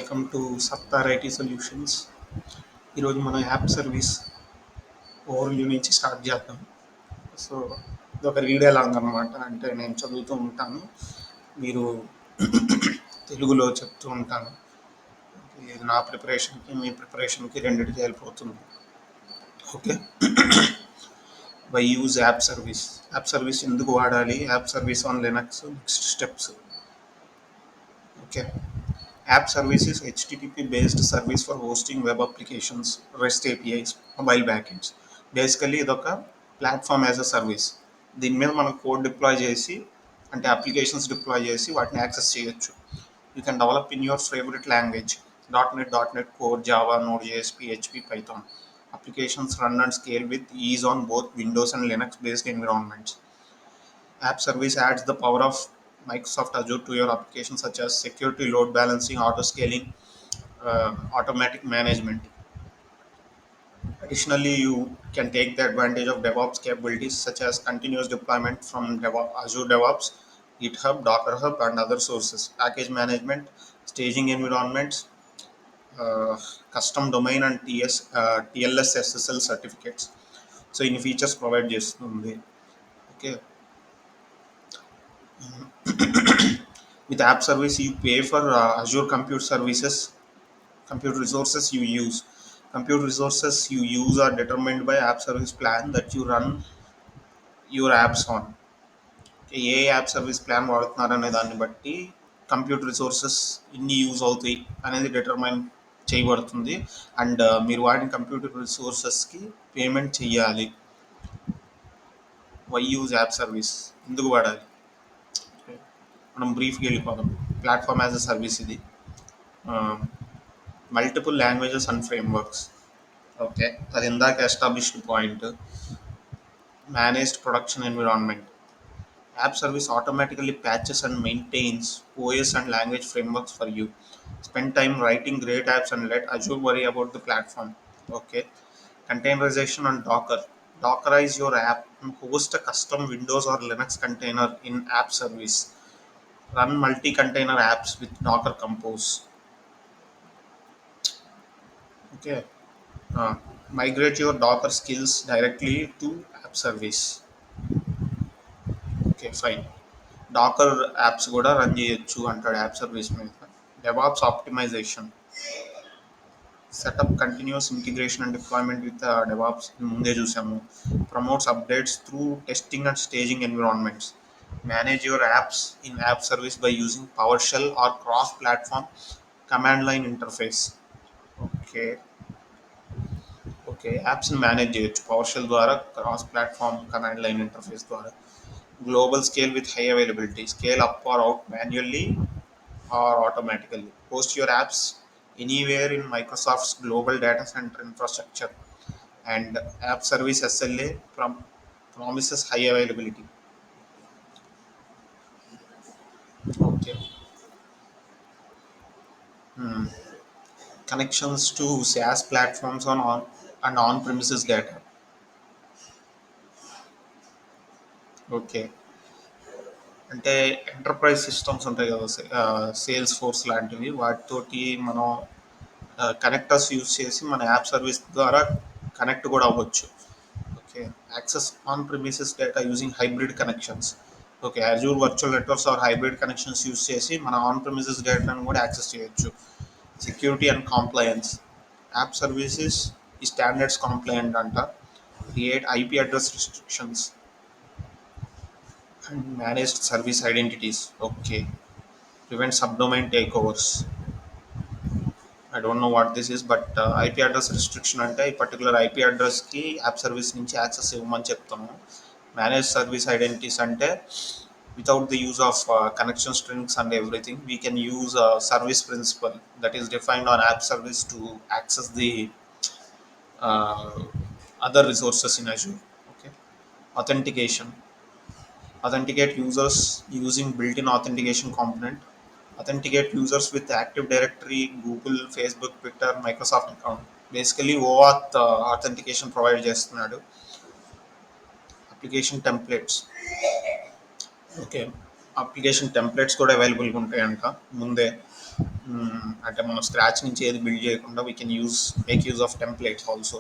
Welcome to Sattar IT solutions. ఈరోజు మనం app service overview నుంచి స్టార్ట్ చేద్దాం. సో ఇదొక రీడ్ అలాంగ్ అనమాట. అంటే నేను చదువుతూ ఉంటాను, మీరు తెలుగులో చెప్తూ ఉంటాను. ఇది నా ప్రిపరేషన్కి మీ ప్రిపరేషన్కి రెండింటికి హెల్ప్ అవుతుంది. Okay. By use app service. App service ఎందుకు వాడాలి, app service on Linux, next steps. Okay. App service is HTTP based service for hosting web applications, REST APIs, mobile backends. Basically ఇదొక ప్లాట్ఫామ్ యాజ్ అ సర్వీస్. దీని మీద మనం code deploy చేసి, అంటే applications deploy చేసి వాటిని యాక్సెస్ చేయొచ్చు. You can develop in your favourite language, dot net core, Java, node JS, PHP, Python. Applications run and scale with ease on both Windows and Linux based environments. App service adds the power of Microsoft Azure to your applications such as security, load balancing, auto scaling, automatic management. Additionally, you can take the advantage of DevOps capabilities such as continuous deployment from Azure DevOps, GitHub, Docker Hub, and other sources, package management, staging environments, uh, custom domain and TLS SSL certificates. So, in features provide చేస్తుంది. Okay. With app service, you pay for Azure compute resources you use. Compute resources you use are determined by app service plan that you run your apps on. ఏ app service plan వాడుతున్నారనే దాన్ని బట్టి compute resources ఇన్ని use అవుతాయి అనేది determine చేయబడుతుంది. And మీరు వాడిన కంప్యూటర్ రిసోర్సెస్కి పేమెంట్ చేయాలి. వై యూజ్ యాప్ సర్వీస్, ఎందుకు వాడాలి, మనం బ్రీఫ్గా వెళ్ళిపోదాం. ప్లాట్ఫామ్ యాజ్ అ సర్వీస్ ఇది. Multiple languages and frameworks. Okay, అది ఇందాక established point. Managed production environment. App service automatically patches and maintains OS and language frameworks for you. Spend time writing great apps and let Azure worry about the platform. Okay. Containerization and Docker. Dockerize your app and host a custom Windows or Linux container in app service. Run multi-container apps with Docker Compose. Okay. Migrate your Docker skills directly to app service. Okay, fine. Docker apps కూడా run చేయొచ్చు అంటాడు app service మీద. DevOps optimization. Setup continuous integration and deployment with DevOps, ముందే చూసాము. Promotes updates through testing and staging environments. Manage your apps in app service by using PowerShell or cross platform command line interface. Okay. Okay, యాప్స్ని manage చేయొచ్చు PowerShell ద్వారా, cross platform command line interface ద్వారా. Global scale with high availability. Scale up or out manually or automatically. Host your apps anywhere in Microsoft's global data center infrastructure. And app service SLA promises high availability. Okay. Hmm. Connections to SaaS platforms and on-premises data. Okay. అంటే enterprise systems ఉంటాయి కదా, sales force లాంటివి, వాటితోటి మనం connectors use చేసి మన app service ద్వారా connect కూడా అవ్వచ్చు. Okay. Access on premises data using hybrid connections. Okay, Azure virtual networks or hybrid connections use చేసి మన ఆన్ ప్రిమిసెస్ డేటాను కూడా యాక్సెస్ చేయొచ్చు. Security and compliance. App services ఈ స్టాండర్డ్స్ కాంప్లయంట్ అంట. Create IP address restrictions and managed service identities. Okay. Prevent subdomain takeovers. I don't know what this is, but IP address restriction అంటే ఈ particular IP అడ్రస్కి app service నుంచి access ఇవ్వమని చెప్తాము. Manage service identities అంటే without the use of connection strings and everything, we can use service principal that is defined on app service to access the other resources in Azure. Okay. Authentication. Authenticate users using built-in authentication component. Authenticate users with Active Directory, Google, Facebook, Twitter, Microsoft account. Basically, OAuth authentication provide చేస్తున్నాడు. Application templates. Okay. Application templates కూడా అవైలబుల్గా ఉంటాయంట ముందే. అంటే మనం scratch నుంచి ఏది build చేయకుండా we can make use of templates also.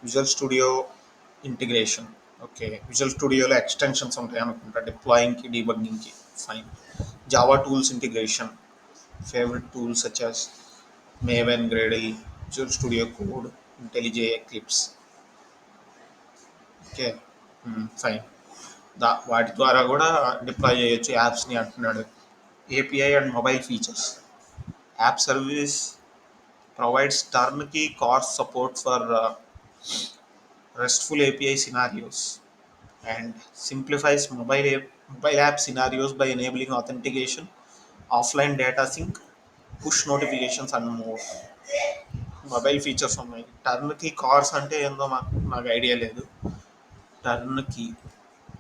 Visual studio integration. Okay. Visual స్టూడియోలో ఎక్స్టెన్షన్స్ ఉంటాయి అనుకుంటా డిప్లాయింగ్కి, డీబగ్గింగ్కి. Fine. Java tools integration. Favourite tools such as Maven, Gradle, Visual Studio Code, IntelliJ, Eclipse. Okay. Fine. వాటి ద్వారా కూడా deploy చేయొచ్చు యాప్స్ని అంటున్నాడు. API and mobile features. App service provides turnkey core support for RESTful API scenarios and simplifies mobile app scenarios by enabling authentication, offline data sync, push notifications, and more. Mobile features ఉన్నాయి. Turn key cars అంటే ఏందో నాకు idea లేదు. Turn key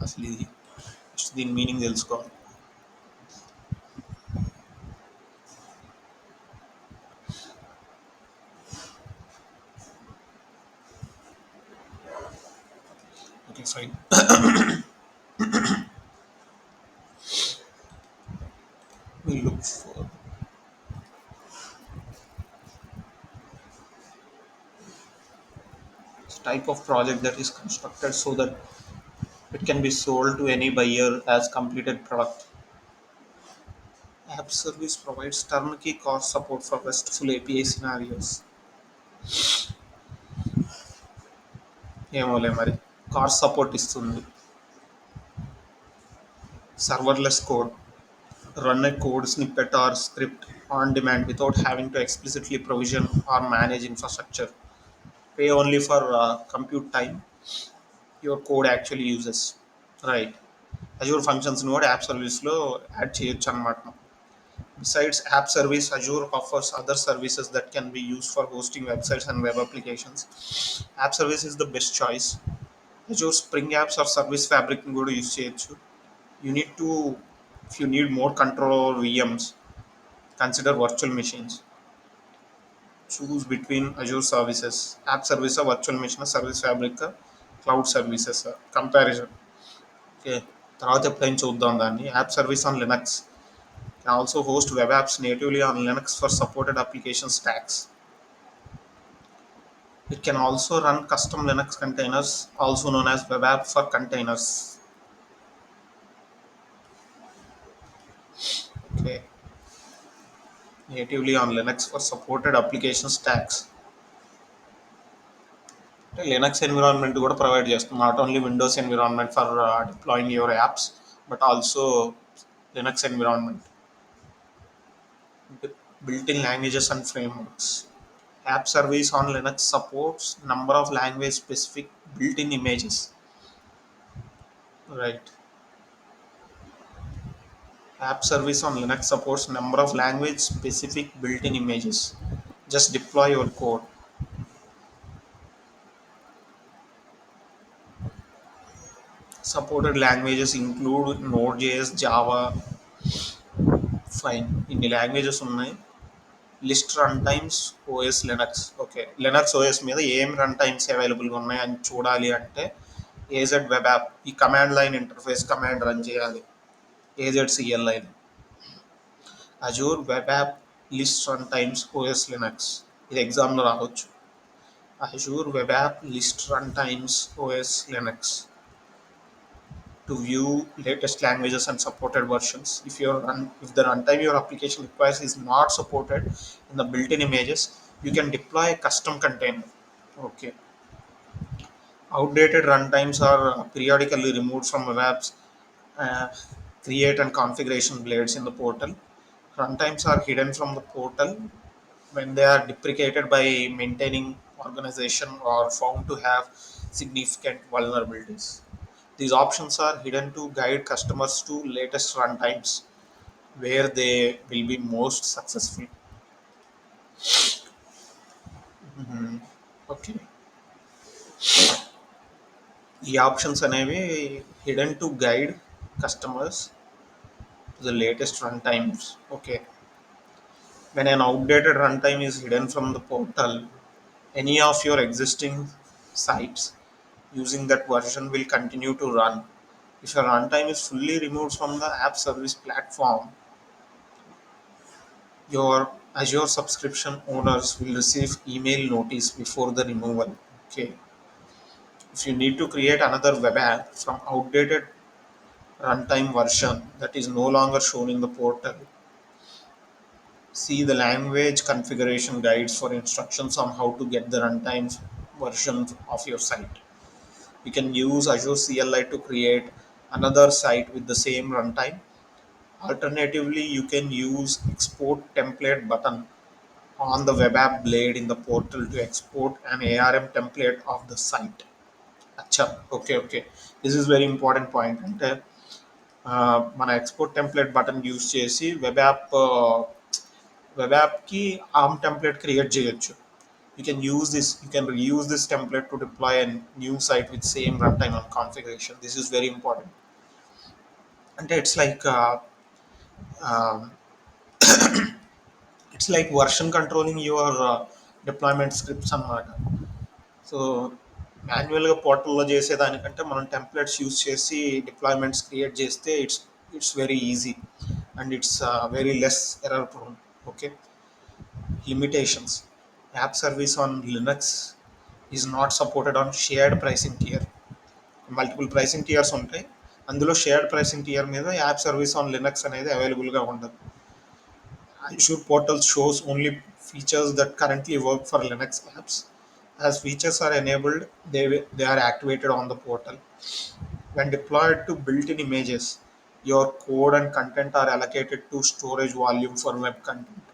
అసలు ఇది first దీని meaning తెలుసుకోవాలి. Okay fine. We look for type of project that is constructed so that it can be sold to any buyer as completed product. App service provides turnkey core support for RESTful API scenarios. ఏమోలే మరి car support ఇస్తుంది. Serverless code. Run a code snippet or script on demand without having to explicitly provision or manage infrastructure. Pay only for compute time your code actually uses. Right. Azure functions కూడా app సర్వీస్లో add చేయొచ్చు అనమాట. Besides app service, Azure offers other services that can be used for hosting websites and web applications. App service is the best choice. Azure Spring Apps or Service Fabric ని కూడా use చేయొచ్చు. You need to, if you need more control over VMs, consider virtual machines. Choose between Azure services, app service, virtual machine, service fabric, cloud services. Comparison. Okay. తర్వాత ఎప్పుడైనా చూద్దాం దాన్ని. App service on Linux can also host web apps natively on Linux for supported application stacks. It can also run custom Linux containers, also known as web app for containers. Okay. Natively on Linux for supported application stacks. Linux environment కూడా provide చేస్తుంది. Not only Windows environment for deploying your apps but also Linux environment. Built-in languages and frameworks. App service on Linux supports number of language specific built-in images. Right. App service on Linux supports number of language specific built-in images. Just deploy your code. Supported languages include Node.js, Java. Fine. ఇన్ని languages ఉన్నాయి. List run times OS Linux. Okay. Linux OS మీద ఏం run times అవైలబుల్గా ఉన్నాయి అని చూడాలి అంటే AZ web app ఈ command line interface command run చేయాలి. AZCLI. Azure web app list run times OS Linux. ఇది ఎగ్జామ్లో రావచ్చు. Azure web app list run times OS Linux. To view latest languages and supported versions. If the runtime your application requires is not supported in the built-in images, you can deploy a custom container. Okay. Outdated runtimes are periodically removed from web apps. Uh, Create and configuration blades in the portal. Runtimes are hidden from the portal when they are deprecated by maintaining organization or found to have significant vulnerabilities. These options are hidden to guide customers to latest runtimes where they will be most successful. Okay. ఈ options అనేవి hidden to guide customers to the latest run times. Okay. When an outdated runtime is hidden from the portal, any of your existing sites using that version will continue to run. If your runtime is fully removed from the app service platform, Your Azure subscription owners will receive email notice before the removal. Okay. If you need to create another web app from outdated runtime version that is no longer shown in the portal, see the language configuration guides for instructions on how to get the runtime version of your site. You can use Azure CLI to create another site with the same runtime. Alternatively, you can use export template button on the web app blade in the portal to export an ARM template of the site. Acha, okay, okay. This is very important point. అంటే మన export template button use చేసి web యాప్కి arm template create చేయొచ్చు. You can reuse this template to deploy a new site with same runtime and configuration. This is very important. And um, it's like version controlling your deployment scripts అన్నమాట. So మాన్యువల్గా పోర్టల్లో చేసేదానికంటే మనం templates use చేసి deployments create చేస్తే it's very easy and it's very less error prone. Okay. Limitations. App service on Linux is not supported on shared pricing tier. Multiple pricing tiers ఉంటాయి. అందులో shared pricing tier మీద app service on Linux అనేది అవైలబుల్గా ఉండదు. Azure portal shows only features that currently work for Linux apps. As features are enabled, they are activated on the portal. When deployed to built-in images, your code and content are allocated to storage volume for web content.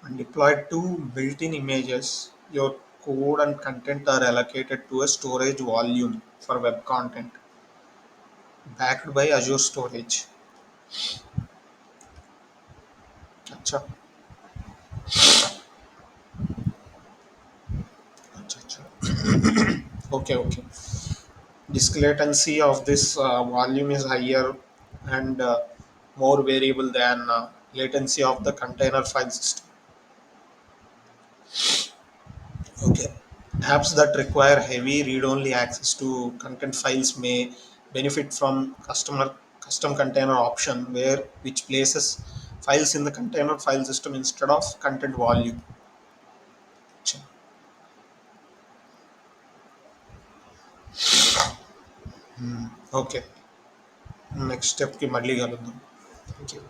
When deployed to built-in images, your code and content are allocated to a storage volume for web content, backed by Azure Storage. Acha, acha, acha. Okay, okay. Disk latency of this volume is higher and more variable than latency of the container file system. Okay. Apps that require heavy read-only access to content files may benefit from customer custom container option where which places files in the container file system instead of content volume. Okay. Next step ki మళ్ళీ కలుద్దాం. Thank you.